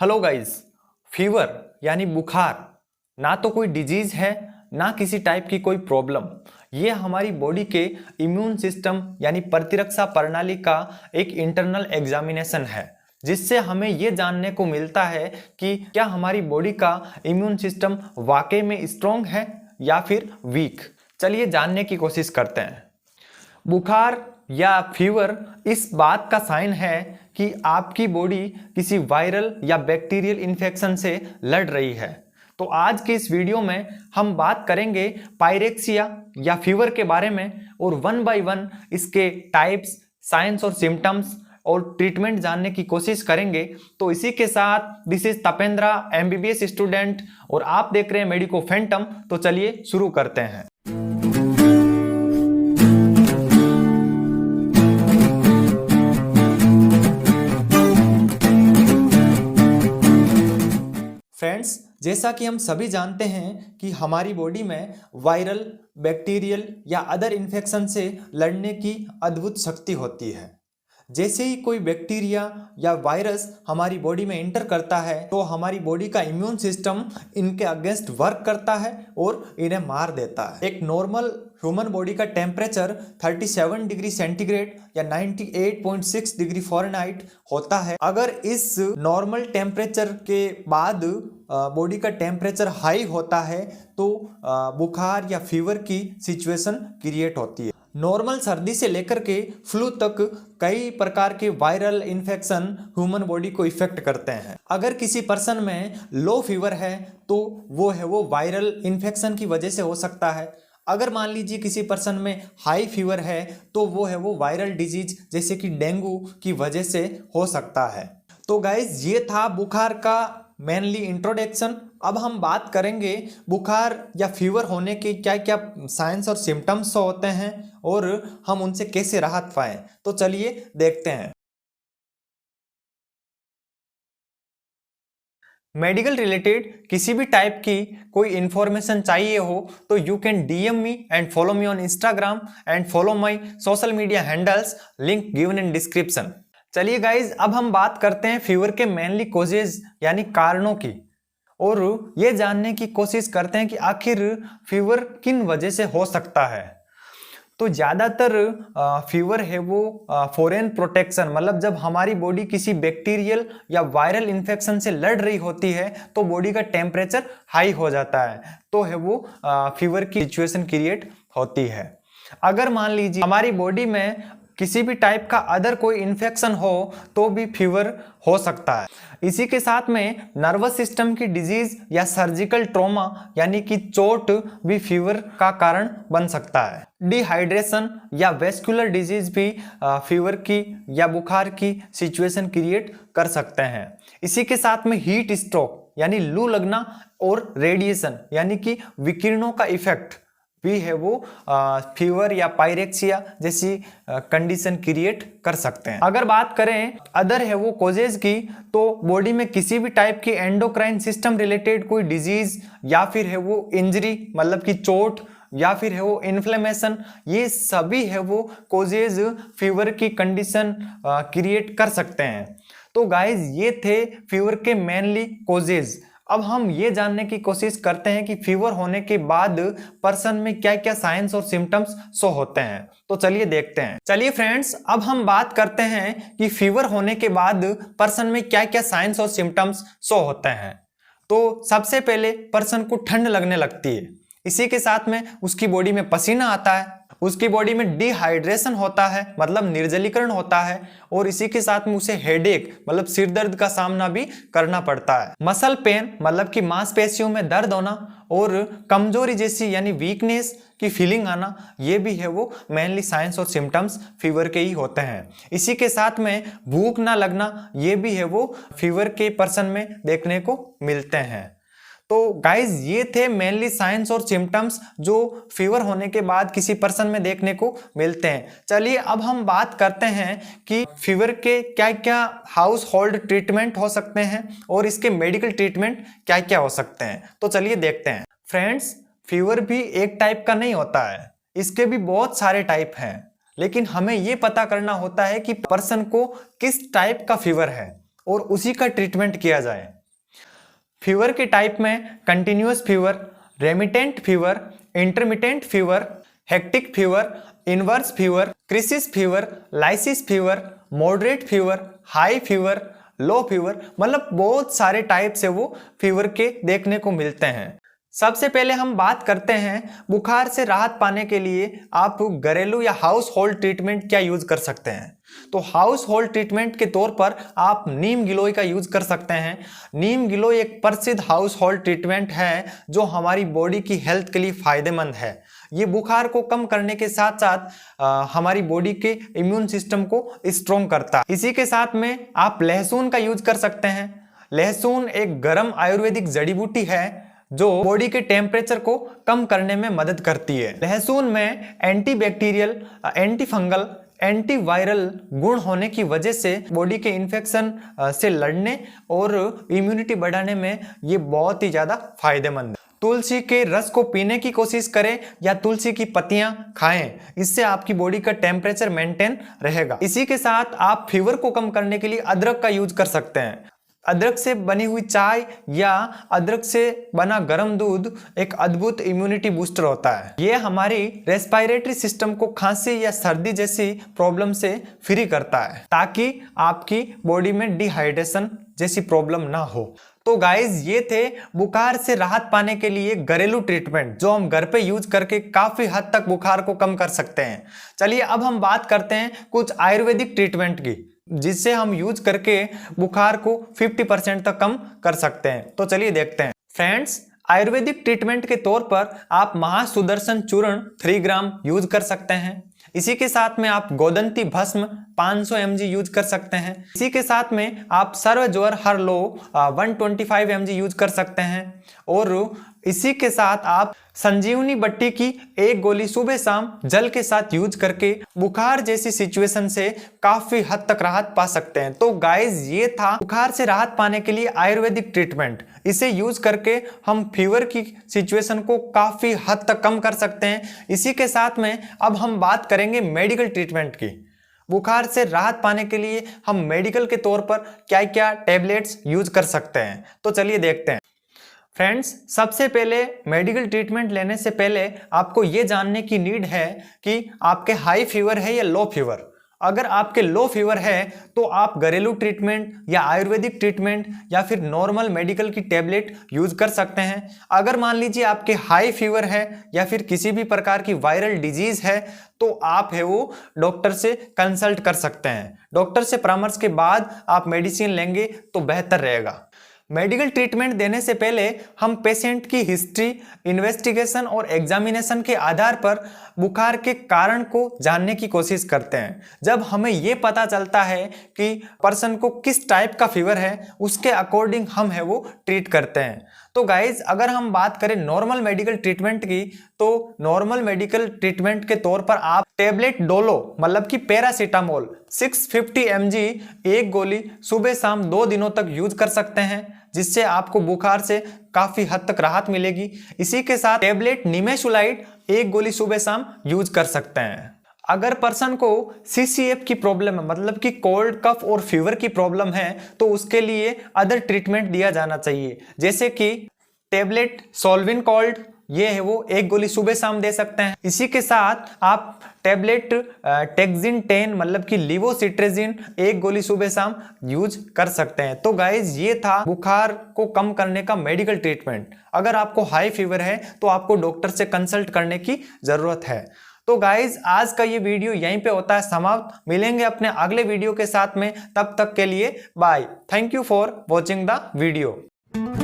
Hello guys, fever यानी बुखार ना तो कोई डिजीज है ना किसी टाइप की कोई प्रॉब्लम। ये हमारी बॉडी के इम्यून सिस्टम यानी प्रतिरक्षा प्रणाली का एक इंटरनल एग्जामिनेशन है, जिससे हमें ये जानने को मिलता है कि क्या हमारी बॉडी का इम्यून सिस्टम वाकई में स्ट्रॉन्ग है या फिर वीक। चलिए जानने की कोशिश करते हैं। बुखार या फीवर इस बात का साइन है कि आपकी बॉडी किसी वायरल या बैक्टीरियल इन्फेक्शन से लड़ रही है। तो आज की इस वीडियो में हम बात करेंगे पायरेक्सिया या फीवर के बारे में और वन बाय वन इसके टाइप्स, साइंस और सिम्टम्स और ट्रीटमेंट जानने की कोशिश करेंगे। तो इसी के साथ दिस इज तपेंद्रा, MBBS स्टूडेंट, और आप देख रहे हैं मेडिको फैंटम। तो चलिए शुरू करते हैं। फ्रेंड्स, जैसा कि हम सभी जानते हैं कि हमारी बॉडी में वायरल, बैक्टीरियल या अदर इन्फेक्शन से लड़ने की अद्भुत शक्ति होती है। जैसे ही कोई बैक्टीरिया या वायरस हमारी बॉडी में एंटर करता है तो हमारी बॉडी का इम्यून सिस्टम इनके अगेंस्ट वर्क करता है और इन्हें मार देता है। एक नॉर्मल ह्यूमन बॉडी का टेम्परेचर 37 डिग्री सेंटीग्रेड या 98.6 डिग्री फ़ारेनहाइट होता है। अगर इस नॉर्मल टेम्परेचर के बाद बॉडी का टेम्परेचर हाई होता है तो बुखार या फीवर की सिचुएशन क्रिएट होती है। नॉर्मल सर्दी से लेकर के फ्लू तक कई प्रकार के वायरल इन्फेक्शन ह्यूमन बॉडी को इफेक्ट करते हैं। अगर किसी पर्सन में लो फीवर है तो वो वायरल इन्फेक्शन की वजह से हो सकता है। अगर मान लीजिए किसी पर्सन में हाई फीवर है तो वो वायरल डिजीज जैसे कि डेंगू की वजह से हो सकता है। तो गाइज, ये था बुखार का मेनली इंट्रोडक्शन। अब हम बात करेंगे बुखार या फीवर होने के क्या क्या साइंस और सिम्टम्स होते हैं और हम उनसे कैसे राहत पाएं। तो चलिए देखते हैं। मेडिकल रिलेटेड किसी भी टाइप की कोई इंफॉर्मेशन चाहिए हो तो you can DM me and follow me on Instagram and follow my social media handles, link given in description. चलिए गाइज, अब हम बात करते हैं फीवर के मेनली कॉजेज यानी कारणों की, और ये जानने की कोशिश करते हैं कि आखिर फीवर किन वजह से हो सकता है। तो ज़्यादातर फीवर है वो फॉरेन प्रोटेक्शन, मतलब जब हमारी बॉडी किसी बैक्टीरियल या वायरल इन्फेक्शन से लड़ रही होती है तो बॉडी का टेम्परेचर हाई हो जाता है, तो है वो फीवर की सिचुएशन क्रिएट होती है। अगर मान लीजिए हमारी बॉडी में किसी भी टाइप का अदर कोई इन्फेक्शन हो तो भी फीवर हो सकता है। इसी के साथ में नर्वस सिस्टम की डिजीज या सर्जिकल ट्रॉमा यानी कि चोट भी फीवर का कारण बन सकता है। डिहाइड्रेशन या वेस्कुलर डिजीज भी फीवर की या बुखार की सिचुएशन क्रिएट कर सकते हैं। इसी के साथ में हीट स्ट्रोक यानी लू लगना और रेडिएशन यानी कि विकिरणों का इफेक्ट भी है वो फीवर या पायरेक्सिया जैसी कंडीशन क्रिएट कर सकते हैं। अगर बात करें अदर है वो कॉजेज की, तो बॉडी में किसी भी टाइप की एंडोक्राइन सिस्टम रिलेटेड कोई डिजीज या फिर है वो इंजरी, मतलब कि चोट, या फिर है वो इन्फ्लेमेशन, ये सभी है वो कॉजेज फीवर की कंडीशन क्रिएट कर सकते हैं। तो गाइज, ये थे फीवर के मेनली कॉजेज। अब हम ये जानने की कोशिश करते हैं कि फीवर होने के बाद पर्सन में क्या क्या साइंस और सिम्टम्स शो होते हैं। तो चलिए देखते हैं। चलिए फ्रेंड्स, अब हम बात करते हैं कि फीवर होने के बाद पर्सन में क्या क्या साइंस और सिम्टम्स शो होते हैं। तो सबसे पहले पर्सन को ठंड लगने लगती है, इसी के साथ में उसकी बॉडी में पसीना आता है, उसकी बॉडी में डिहाइड्रेशन होता है मतलब निर्जलीकरण होता है, और इसी के साथ में उसे हेडेक मतलब सिर दर्द का सामना भी करना पड़ता है। मसल पेन मतलब कि मांसपेशियों में दर्द होना और कमजोरी जैसी यानी वीकनेस की फीलिंग आना, ये भी है वो मेनली साइंस और सिम्टम्स फीवर के ही होते हैं। इसी के साथ में भूख ना लगना, ये भी है वो फीवर के पर्सन में देखने को मिलते हैं। तो गाइज, ये थे मेनली साइंस और सिम्टम्स जो फीवर होने के बाद किसी पर्सन में देखने को मिलते हैं। चलिए अब हम बात करते हैं कि फीवर के क्या क्या हाउस होल्ड ट्रीटमेंट हो सकते हैं और इसके मेडिकल ट्रीटमेंट क्या क्या हो सकते हैं। तो चलिए देखते हैं। फ्रेंड्स, फीवर भी एक टाइप का नहीं होता है, इसके भी बहुत सारे टाइप हैं, लेकिन हमें ये पता करना होता है कि पर्सन को किस टाइप का फीवर है और उसी का ट्रीटमेंट किया जाए। फीवर के टाइप में continuous fever, remittent fever, intermittent fever, hectic fever, inverse fever, crisis fever, lysis fever, moderate fever, high fever, low fever, मतलब बहुत सारे टाइप से वो फीवर के देखने को मिलते हैं। सबसे पहले हम बात करते हैं बुखार से राहत पाने के लिए आप घरेलू या हाउस होल्ड ट्रीटमेंट क्या यूज कर सकते हैं। तो हाउस होल्ड ट्रीटमेंट के तौर पर आप नीम गिलोय का यूज कर सकते हैं। नीम गिलोय एक प्रसिद्ध हाउस होल्ड ट्रीटमेंट है जो हमारी बॉडी की हेल्थ के लिए फायदेमंद है। ये बुखार को कम करने के साथ साथ हमारी बॉडी के इम्यून सिस्टम को स्ट्रॉन्ग करता है। इसी के साथ में आप लहसुन का यूज कर सकते हैं। लहसुन एक गर्म आयुर्वेदिक जड़ी बूटी है जो बॉडी के टेम्परेचर को कम करने में मदद करती है। लहसुन में एंटीबैक्टीरियल, एंटी फंगल, एंटीवायरल गुण होने की वजह से बॉडी के इन्फेक्शन से लड़ने और इम्यूनिटी बढ़ाने में ये बहुत ही ज्यादा फायदेमंद है। तुलसी के रस को पीने की कोशिश करें या तुलसी की पत्तियां खाएं, इससे आपकी बॉडी का टेम्परेचर मेंटेन रहेगा। इसी के साथ आप फीवर को कम करने के लिए अदरक का यूज कर सकते हैं। अदरक से बनी हुई चाय या अदरक से बना गर्म दूध एक अद्भुत इम्यूनिटी बूस्टर होता है। ये हमारी रेस्पिरेटरी सिस्टम को खांसी या सर्दी जैसी प्रॉब्लम से फ्री करता है ताकि आपकी बॉडी में डिहाइड्रेशन जैसी प्रॉब्लम ना हो। तो गाइज ये थे बुखार से राहत पाने के लिए घरेलू ट्रीटमेंट जो हम घर पे यूज करके काफी हद तक बुखार को कम कर सकते हैं। चलिए अब हम बात करते हैं कुछ आयुर्वेदिक ट्रीटमेंट की जिससे हम यूज करके बुखार को 50% तक कम कर सकते हैं। तो चलिए देखते हैं। फ्रेंड्स, आयुर्वेदिक ट्रीटमेंट के तौर पर आप महासुदर्शन चूर्ण 3 ग्राम यूज कर सकते हैं। इसी के साथ में आप गोदंती भस्म 500 mg यूज कर सकते हैं। इसी के साथ में आप सर्व ज्वर हर लो 125 mg यूज कर सकते हैं। और इसी के साथ आप संजीवनी बट्टी की 1 गोली सुबह शाम जल के साथ यूज करके बुखार जैसी सिचुएशन से काफी हद तक राहत पा सकते हैं। तो गाइज ये था बुखार से राहत पाने के लिए आयुर्वेदिक ट्रीटमेंट। इसे यूज करके हम फीवर की सिचुएशन को काफी हद तक कम कर सकते हैं। इसी के साथ में अब हम बात करेंगे मेडिकल ट्रीटमेंट की। बुखार से राहत पाने के लिए हम मेडिकल के तौर पर क्या क्या टैबलेट्स यूज कर सकते हैं। तो चलिए देखते हैं। फ्रेंड्स, सबसे पहले मेडिकल ट्रीटमेंट लेने से पहले आपको ये जानने की नीड है कि आपके हाई फीवर है या लो फीवर। अगर आपके लो फीवर है तो आप घरेलू ट्रीटमेंट या आयुर्वेदिक ट्रीटमेंट या फिर नॉर्मल मेडिकल की टैबलेट यूज कर सकते हैं। अगर मान लीजिए आपके हाई फीवर है या फिर किसी भी प्रकार की वायरल डिजीज है तो आप है वो डॉक्टर से कंसल्ट कर सकते हैं। डॉक्टर से परामर्श के बाद आप मेडिसिन लेंगे तो बेहतर रहेगा। मेडिकल ट्रीटमेंट देने से पहले हम पेशेंट की हिस्ट्री, इन्वेस्टिगेशन और एग्जामिनेशन के आधार पर बुखार के कारण को जानने की कोशिश करते हैं। जब हमें ये पता चलता है कि पर्सन को किस टाइप का फीवर है उसके अकॉर्डिंग हम है वो ट्रीट करते हैं। तो गाइज अगर हम बात करें नॉर्मल मेडिकल ट्रीटमेंट की तो नॉर्मल मेडिकल ट्रीटमेंट के तौर पर आप टेबलेट डोलो मतलब कि पैरासीटामोल 650 mg 1 गोली सुबह शाम 2 दिनों तक यूज कर सकते हैं जिससे आपको बुखार से काफी हद तक राहत मिलेगी। इसी के साथ टेबलेट निमेसुलाइड 1 गोली सुबह शाम यूज कर सकते हैं। अगर पर्सन को CCF की प्रॉब्लम है मतलब कि कोल्ड कफ और फीवर की प्रॉब्लम है तो उसके लिए अदर ट्रीटमेंट दिया जाना चाहिए जैसे कि टेबलेट सोल्विन कोल्ड, ये है वो 1 गोली सुबह शाम दे सकते हैं। इसी के साथ आप टेबलेट टेक्जिन 10 मतलब कि लिवोसिट्रेजिन 1 गोली सुबह शाम यूज कर सकते हैं। तो गाइज ये था बुखार को कम करने का मेडिकल ट्रीटमेंट। अगर आपको हाई फीवर है तो आपको डॉक्टर से कंसल्ट करने की जरूरत है। तो गाइज आज का ये वीडियो यहीं पे होता है समाप्त। मिलेंगे अपने अगले वीडियो के साथ में, तब तक के लिए bye. Thank you for watching the video.